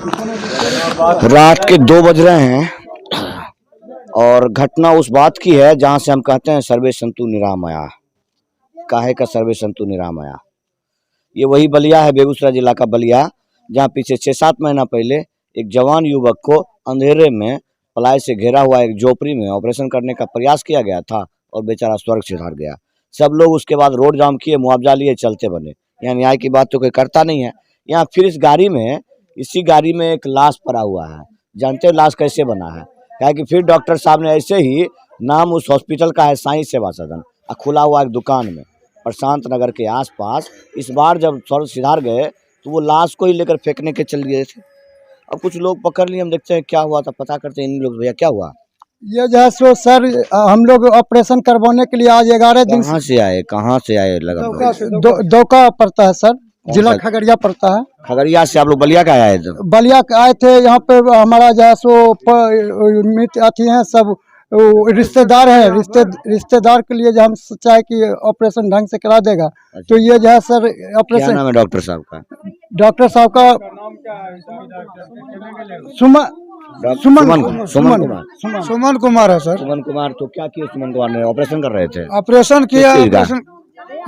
रात के 2 बज रहे हैं और घटना उस बात की है जहां से हम कहते हैं सर्वे संतु निरामया। काहे का सर्वे संतु निरामया? ये वही बलिया है, बेगूसराय जिला का बलिया, जहां पीछे 6-7 महीना पहले एक जवान युवक को अंधेरे में पलाई से घेरा हुआ एक झोपड़ी में ऑपरेशन करने का प्रयास किया गया था और बेचारा स्वर्ग सिधार गया। सब लोग उसके बाद रोड जाम किए, मुआवजा लिए, चलते बने। यहाँ न्याय की बात तो कोई करता नहीं है। यहाँ फिर इसी गाड़ी में एक लाश पड़ा हुआ है। जानते हो लाश कैसे बना है? क्या कि फिर डॉक्टर साहब ने ऐसे ही, नाम उस हॉस्पिटल का है साईं सेवा सदन, खुला हुआ एक दुकान में प्रशांत नगर के आसपास। इस बार जब स्वर्ग सिधार गए तो वो लाश को ही लेकर फेंकने के चल गए थे। अब कुछ लोग पकड़ लिए, हम देखते हैं क्या हुआ था, पता करते हैं इन लोग। भैया क्या हुआ? ये जो है सो सर, हम लोग ऑपरेशन करवाने के लिए आज 11 दिन कहाँ से आए लगा? दौका पड़ता है सर, जिला खगड़िया पड़ता है। खगड़िया से आप लोग बलिया का आए थे? बलिया आए थे। यहाँ पे हमारा जो है सो मित्र अथी हैं, सब रिश्तेदार हैं। रिश्तेदार के लिए जो हम चाहे कि ऑपरेशन ढंग से करा देगा। तो ये जो है सर ऑपरेशन। क्या नाम है डॉक्टर साहब का? डॉक्टर साहब का सुमन कुमार है सर। सुमन कुमार। तो क्या किया सुमन कुमार ने? ऑपरेशन कर रहे थे? ऑपरेशन किया।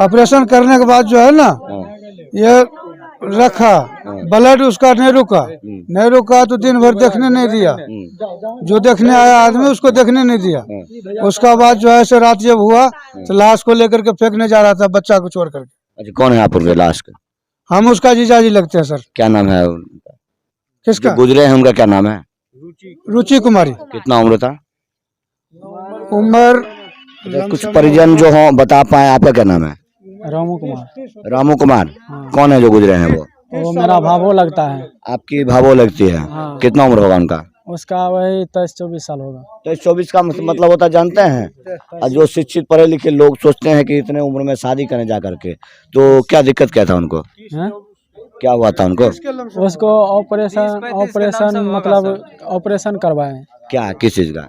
ऑपरेशन करने के बाद जो है ना, ये रखा ब्लड उसका नहीं रुका तो दिन भर देखने नहीं दिया। जो देखने आया आदमी उसको देखने नहीं दिया। उसका बाद जो है सो रात जब हुआ तो लाश को लेकर के फेंकने जा रहा था, बच्चा को छोड़ करके। अच्छा, कौन है आप लाश का? हम उसका जीजाजी लगते हैं सर। क्या नाम है किसका? गुजरे हैं उनका क्या नाम है? रुचि कुमारी। कितना उम्र था? उम्र कुछ परिजन जो हो बता पाए। आपका क्या नाम है? रामू कुमार। रामू कुमार। हाँ। कौन है जो गुजरे हैं? वो मेरा भावो लगता है। आपकी भावो लगती है? हाँ। कितना उम्र होगा उनका? उसका वही 23-24 साल होगा। 23-24 का मतलब होता जानते हैं? और जो शिक्षित पढ़े लिखे लोग सोचते हैं कि इतने उम्र में शादी करने जा करके, तो क्या दिक्कत क्या था उनको? क्या हुआ था उनको? उसको ऑपरेशन मतलब ऑपरेशन करवाए। क्या, किस चीज का?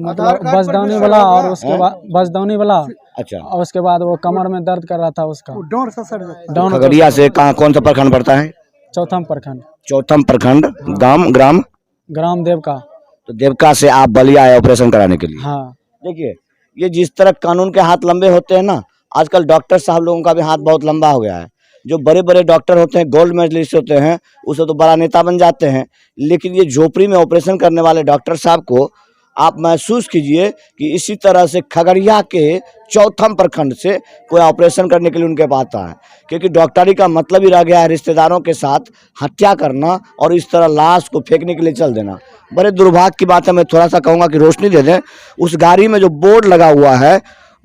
मतलब बजदानी वाला, और उसके बाद बजदानी वाला। अच्छा। और उसके बाद वो कमर में दर्द कर रहा था उसका। खगड़िया से कहाँ, कौन सा प्रखंड पड़ता है? चौथम प्रखंड। चौथम प्रखंड। ग्राम देवका। तो देवका से आप बलिया आए ऑपरेशन कराने के लिए? हाँ। देखिए, ये जिस तरह कानून के हाथ लंबे होते हैं ना, आजकल डॉक्टर साहब लोगों का भी हाथ बहुत लंबा हो गया है। जो बड़े बड़े डॉक्टर होते हैं, गोल्ड मेडलिस्ट होते हैं, उसे तो बड़ा नेता बन जाते हैं। लेकिन ये झोपड़ी में ऑपरेशन करने वाले डॉक्टर साहब को आप महसूस कीजिए कि इसी तरह से खगड़िया के चौथम प्रखंड से कोई ऑपरेशन करने के लिए उनके पास आता है। क्योंकि डॉक्टरी का मतलब ही रह गया है रिश्तेदारों के साथ हत्या करना और इस तरह लाश को फेंकने के लिए चल देना। बड़े दुर्भाग्य की बात है। मैं थोड़ा सा कहूँगा कि रोशनी दे दें। उस गाड़ी में जो बोर्ड लगा हुआ है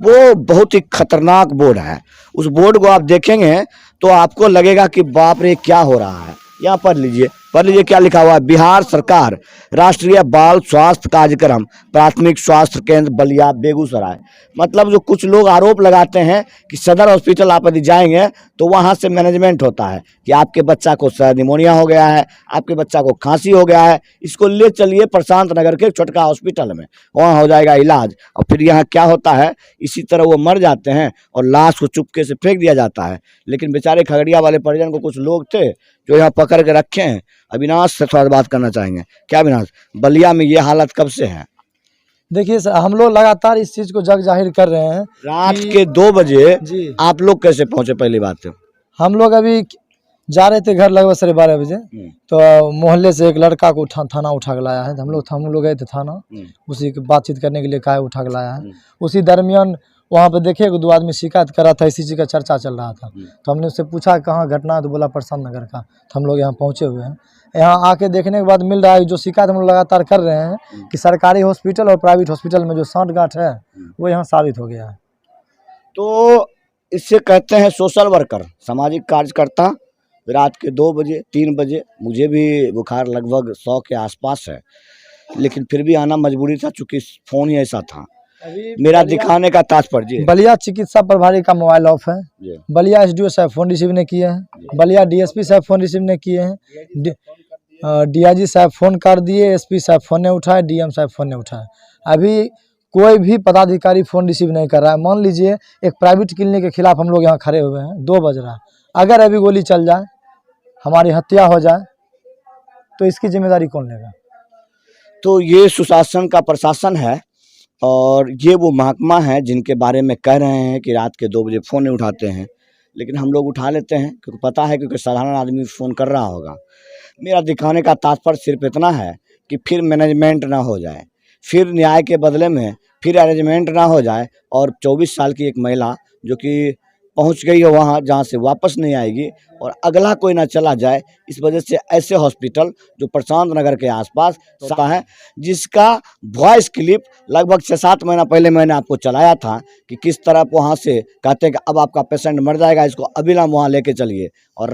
वो बहुत ही खतरनाक बोर्ड है। उस बोर्ड को आप देखेंगे तो आपको लगेगा कि बाप रे क्या हो रहा है। यहाँ पढ़ लीजिए क्या लिखा हुआ है? बिहार सरकार राष्ट्रीय बाल स्वास्थ्य कार्यक्रम प्राथमिक स्वास्थ्य केंद्र बलिया बेगूसराय। मतलब जो कुछ लोग आरोप लगाते हैं कि सदर हॉस्पिटल आप यदि जाएंगे तो वहां से मैनेजमेंट होता है कि आपके बच्चा को निमोनिया हो गया है, आपके बच्चा को खांसी हो गया है, इसको ले चलिए प्रशांत नगर के छोटका हॉस्पिटल में, वहाँ हो जाएगा इलाज। और फिर यहाँ क्या होता है, इसी तरह वो मर जाते हैं और लाश को चुपके से फेंक दिया जाता है। लेकिन बेचारे खगड़िया वाले परिजन को कुछ लोग थे जो यहाँ पकड़ के रखे हैं। अविनाश से थोड़ा बात करना चाहेंगे। क्या अविनाश, बलिया में ये हालत कब से है? देखिए सर, हम लोग लगातार इस चीज को जग जाहिर कर रहे हैं। रात के 2 बजे आप लोग कैसे पहुंचे? पहली बात तो हम लोग अभी जा रहे थे घर लगभग 12:30 बजे, तो मोहल्ले से एक लड़का को थाना उठा के लाया है। हम लोग गए थे थाना, उसी की बातचीत करने के लिए कहा उठा के लाया है। उसी दरमियान वहाँ पे देखे 2 आदमी शिकायत कर रहा था, इसी चीज़ का चर्चा चल रहा था। तो हमने उससे पूछा कहाँ घटना है, तो बोला प्रशांत नगर का। तो हम लोग यहाँ पहुँचे हुए हैं। यहाँ आके देखने के बाद मिल रहा है जो शिकायत हम लोग लगातार कर रहे हैं कि सरकारी हॉस्पिटल और प्राइवेट हॉस्पिटल में जो सांठगांठ है वो यहाँ साबित हो गया है। तो इससे कहते हैं सोशल वर्कर, सामाजिक कार्यकर्ता। रात के 2 बजे 3 बजे मुझे भी बुखार लगभग 100 के आसपास है, लेकिन फिर भी आना मजबूरी था चूँकि फ़ोन ही ऐसा था। मेरा दिखाने का तात्पर्य, बलिया चिकित्सा प्रभारी का मोबाइल ऑफ है। बलिया एसडीओ साहब फोन रिसीव नहीं किए हैं। बलिया डीएसपी साहब फोन रिसीव नहीं किए हैं। डीआईजी साहब फोन कर दिए, एसपी साहब फोन नहीं उठाए, डीएम साहब फोन नहीं उठाए। अभी कोई भी पदाधिकारी फोन रिसीव नहीं कर रहा है। मान लीजिए एक प्राइवेट क्लिनिक के खिलाफ हम लोग यहाँ खड़े हुए हैं, 2 बज रहा है। अगर अभी गोली चल जाए, हमारी हत्या हो जाए, तो इसकी जिम्मेदारी कौन लेगा? तो ये सुशासन का प्रशासन है और ये वो महकमा है जिनके बारे में कह रहे हैं कि रात के 2 बजे फ़ोन नहीं उठाते हैं, लेकिन हम लोग उठा लेते हैं क्योंकि पता है क्योंकि साधारण आदमी फ़ोन कर रहा होगा। मेरा दिखाने का तात्पर्य सिर्फ इतना है कि फिर मैनेजमेंट ना हो जाए, फिर न्याय के बदले में फिर अरेंजमेंट ना हो जाए और 24 साल की एक महिला जो कि पहुंच गई है वहां जहां से वापस नहीं आएगी और अगला कोई ना चला जाए। इस वजह से ऐसे हॉस्पिटल जो प्रशांत नगर के आसपास होता है, जिसका वॉइस क्लिप लगभग 6-7 महीना पहले मैंने आपको चलाया था कि किस तरह वहाँ से कहते हैं कि अब आपका पेशेंट मर जाएगा, इसको अविलंब वहाँ लेके चलिए। और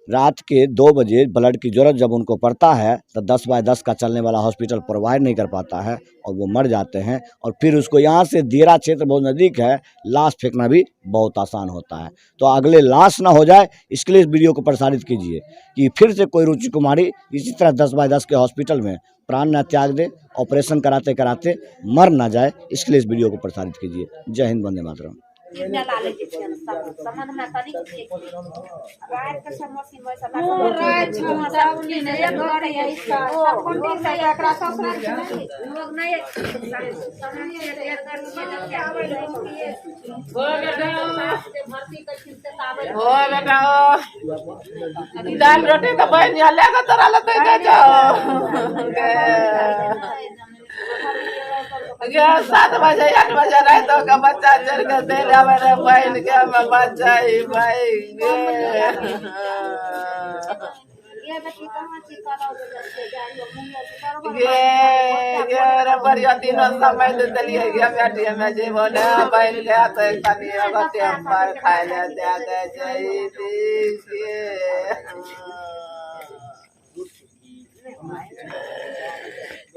रात के 2 बजे ब्लड की ज़रूरत जब उनको पड़ता है तो 10/10 का चलने वाला हॉस्पिटल प्रोवाइड नहीं कर पाता है और वो मर जाते हैं। और फिर उसको यहाँ से दियरा क्षेत्र बहुत नज़दीक है, लाश फेंकना भी बहुत आसान होता है। तो अगले लाश ना हो जाए इसके लिए इस वीडियो को प्रसारित कीजिए कि फिर से कोई रुचि कुमारी इसी तरह 10/10 के हॉस्पिटल में प्राण न त्याग दे, ऑपरेशन कराते कराते मर ना जाए, इसके लिए इस वीडियो को प्रसारित कीजिए। जय हिंद, वंदे मातरम। दाल रोटी तो बन लेगा तोरा लते जाओ 7 बजे 8 बजे रात का बच्चा चढ़ के दे रहा बहन के मैं बच्चा ही भाई ये बढ़िया तीनों समय दे दिलिए ये बेटी में जे बोले बहन के तो कनी अगते पर खाए ले दे के जई दीजिए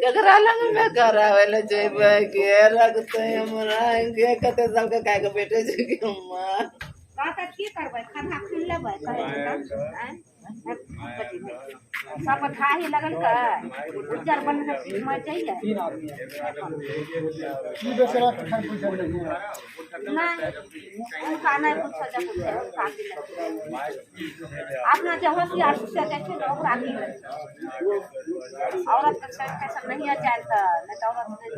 ककरा लंग में करावेले जेबे के रखते हमरा के कते साल के काहे के बेटे जे के अम्मा का की करबै खाना खा लेबै सब खाही लगल का उज्जर बन के मर जाइए नहीं उनका नहीं पूछो जब उनका अपना जो होशियार से देखिए तो ओकरा की औरत का कैसे नहीं आ जाए तो नहीं तो औरत नहीं